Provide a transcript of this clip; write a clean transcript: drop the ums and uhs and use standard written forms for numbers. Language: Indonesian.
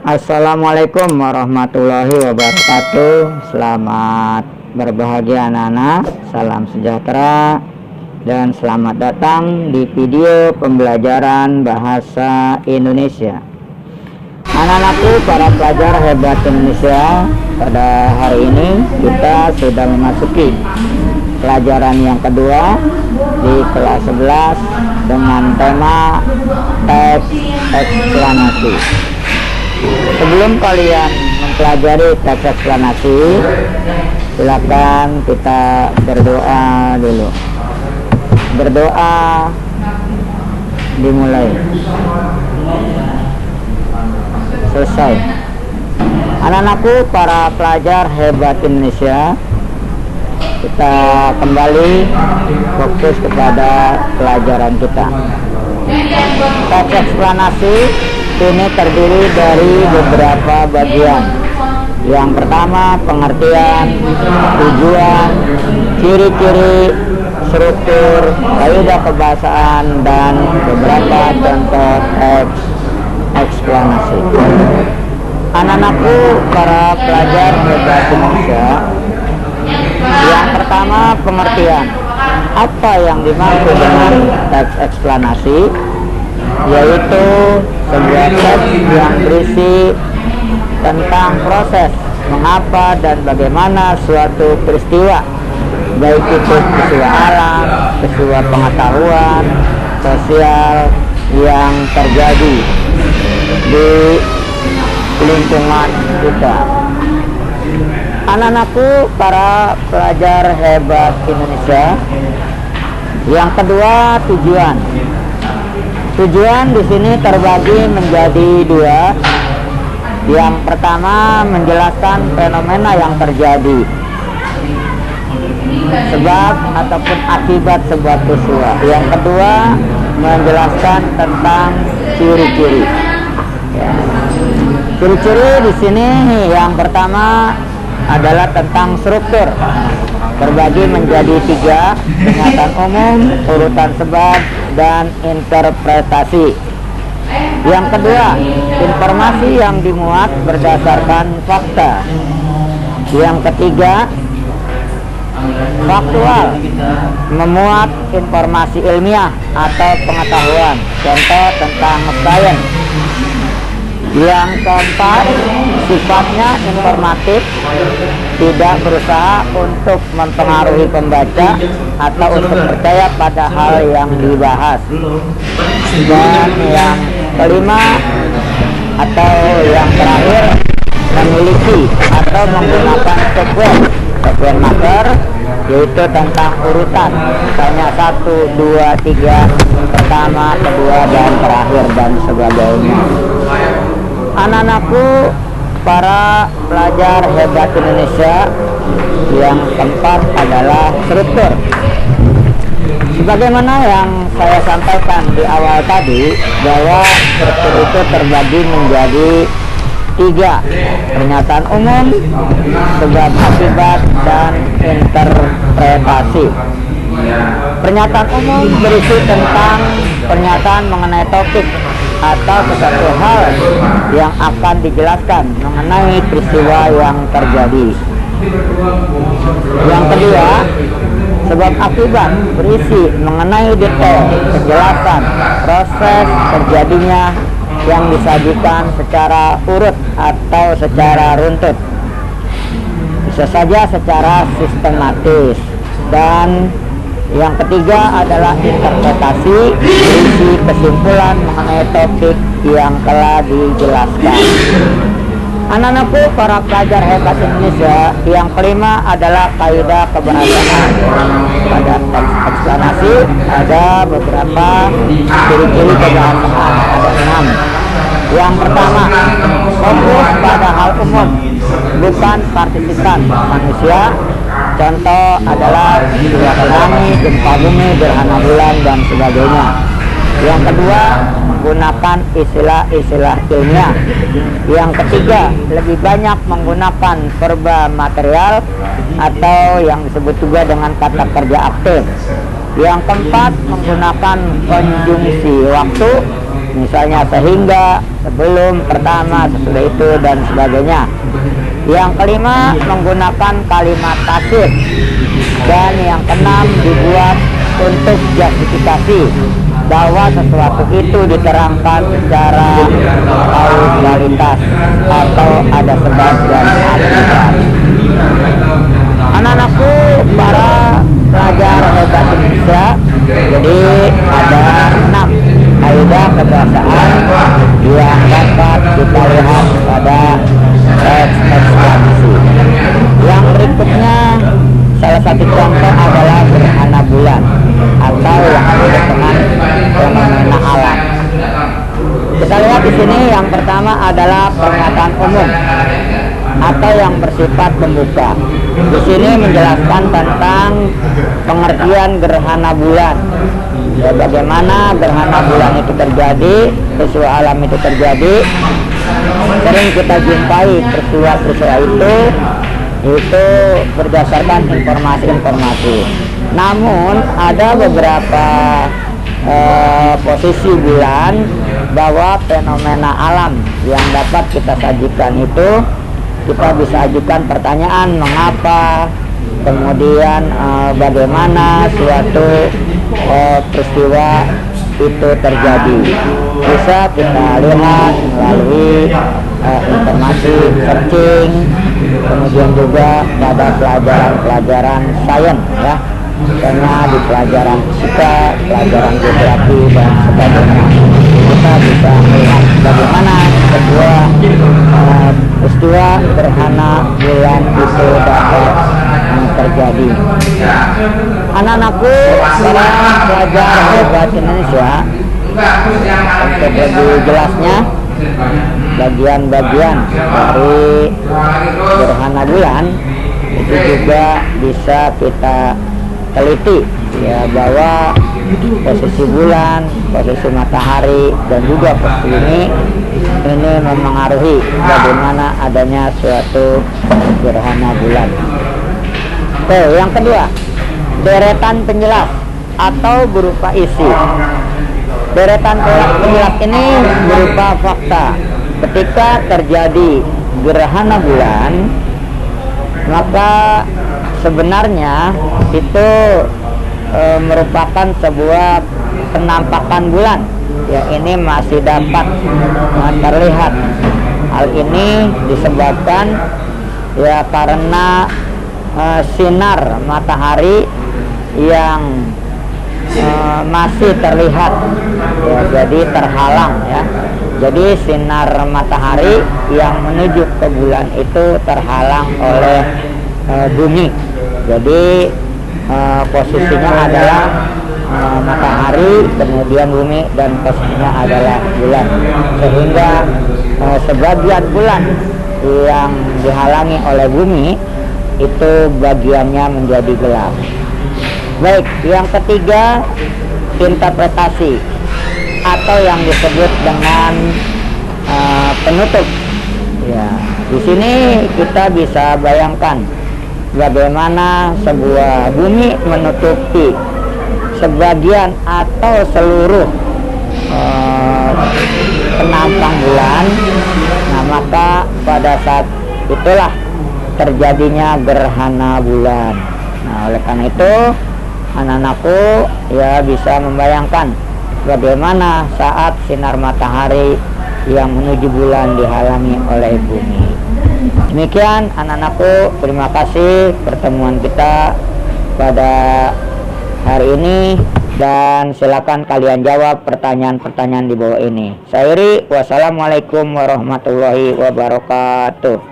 Assalamualaikum warahmatullahi wabarakatuh. Selamat berbahagia anak-anak, salam sejahtera, dan selamat datang di video pembelajaran bahasa Indonesia. Anak-anakku, para pelajar hebat Indonesia, pada hari ini kita sudah memasuki pelajaran yang kedua di kelas 11 dengan tema teks eksplanasi. Sebelum kalian mempelajari teks eksplanasi, silakan kita berdoa dulu. Berdoa dimulai. Selesai. Anak-anakku, para pelajar hebat Indonesia, kita kembali fokus kepada pelajaran kita. Teks eksplanasi ini terdiri dari beberapa bagian. Yang pertama, pengertian, tujuan, ciri-ciri, struktur, kaidah kebahasaan, dan beberapa contoh teks eksplanasi. Anak-anakku, para pelajar hebat Indonesia, yang pertama, pengertian. Apa yang dimaksud dengan teks eksplanasi? Yaitu sebuah teks yang berisi tentang proses mengapa dan bagaimana suatu peristiwa, baik itu peristiwa alam, peristiwa pengetahuan, sosial yang terjadi di lingkungan kita. Anak-anakku, para pelajar hebat Indonesia, yang kedua, tujuan. Tujuan di sini terbagi menjadi dua. Yang pertama, menjelaskan fenomena yang terjadi, sebab ataupun akibat sebuah peristiwa. Yang kedua, menjelaskan tentang ciri-ciri. Ciri-ciri di sini yang pertama adalah tentang struktur. Terbagi menjadi tiga: pernyataan umum, urutan sebab, dan interpretasi. Yang kedua, informasi yang dimuat berdasarkan fakta. Yang ketiga, faktual, memuat informasi ilmiah atau pengetahuan, contoh tentang sains. Yang keempat, sifatnya informatif, tidak berusaha untuk mempengaruhi pembaca atau untuk percaya pada hal yang dibahas. Dan yang kelima atau yang terakhir, memiliki atau menggunakan sekuen marker, yaitu tentang urutan, misalnya 1, 2, 3, pertama, kedua, dan terakhir, dan sebagainya. Anak-anakku, para pelajar hebat Indonesia, yang keempat adalah struktur. Sebagaimana yang saya sampaikan di awal tadi, bahwa struktur itu terbagi menjadi tiga: pernyataan umum, sebab akibat, dan interpretasi. Pernyataan umum berisi tentang pernyataan mengenai topik atau sesuatu hal yang akan dijelaskan mengenai peristiwa yang terjadi. Yang kedua, sebab akibat berisi mengenai detail penjelasan proses terjadinya yang disajikan secara urut atau secara runtut, bisa saja secara sistematis. Dan yang ketiga adalah interpretasi, berisi kesimpulan mengenai topik yang telah dijelaskan. Anak-anakku, para pelajar hebat Indonesia, yang kelima adalah kaidah kebahasaan. Pada teks eksplanasi ada beberapa ciri-ciri kebahasaan, ada 6. Yang pertama, fokus pada hal umum, bukan partisipan manusia. Contoh adalah cuaca langit, gempa bumi, gerhana bulan, dan sebagainya. Yang kedua, menggunakan istilah-istilah ilmiah. Yang ketiga, lebih banyak menggunakan verba material atau yang disebut juga dengan kata kerja aktif. Yang keempat, menggunakan konjungsi waktu. misalnya sehingga, sebelum, pertama, sesudah itu, dan sebagainya. Yang kelima, menggunakan kalimat tasrif. Dan yang keenam, dibuat untuk justifikasi bahwa sesuatu itu diterangkan secara kausalitas atau ada sebab dan akibat. Anak-anakku, para pelajar hebat Indonesia, jadi ada 6 kaidah kebahasaan yang dapat kita lihat pada teks eksplanasi. Yang berikutnya, salah satu contoh adalah gerhana bulan atau yang disebut dengan fenomena alam. Kita lihat di sini yang pertama adalah pernyataan umum atau yang bersifat pembuka. Di sini menjelaskan tentang pengertian gerhana bulan. Ya, bagaimana gerhana bulan itu terjadi, peristiwa alam itu terjadi. Sering kita jumpai peristiwa-peristiwa itu berdasarkan informasi-informasi. Namun ada beberapa posisi bulan bahwa fenomena alam yang dapat kita sajikan itu, kita bisa ajukan pertanyaan mengapa, kemudian bagaimana suatu peristiwa itu terjadi. Bisa kita lihat melalui informasi searching, kemudian juga pada pelajaran sains ya, misalnya di pelajaran fisika, pelajaran geografi dan sebagainya. Kita bisa melihat bagaimana sebuah peristiwa gerhana bulan itu dapat terjadi. Anak-anakku, para pelajar hebat Indonesia, untuk lebih jelasnya bagian-bagian dari gerhana bulan itu juga bisa kita teliti ya, bahwa posisi bulan, posisi matahari dan juga posisi ini memengaruhi bagaimana adanya suatu gerhana bulan. Oke, yang kedua, deretan penjelas atau berupa isi. Deretan penjelas ini berupa fakta. Ketika terjadi gerhana bulan, maka sebenarnya itu merupakan sebuah penampakan bulan. Ya, ini masih dapat terlihat. Hal ini disebabkan ya karena sinar matahari yang masih terlihat ya, jadi terhalang ya. Jadi sinar matahari yang menuju ke bulan itu terhalang oleh bumi. Jadi posisinya adalah matahari, kemudian bumi, dan posisinya adalah bulan, sehingga sebagian bulan yang dihalangi oleh bumi itu bagiannya menjadi gelap. Baik, yang ketiga, interpretasi atau yang disebut dengan penutup. Ya, di sini kita bisa bayangkan bagaimana sebuah bumi menutupi sebagian atau seluruh penampang bulan. Nah, maka pada saat itulah terjadinya gerhana bulan. Nah, oleh karena itu anak-anakku ya bisa membayangkan bagaimana saat sinar matahari yang menuju bulan dihalangi oleh bumi. Demikian anak-anakku, terima kasih pertemuan kita pada hari ini, dan silakan kalian jawab pertanyaan-pertanyaan di bawah ini. Saya Iri, wassalamualaikum warahmatullahi wabarakatuh.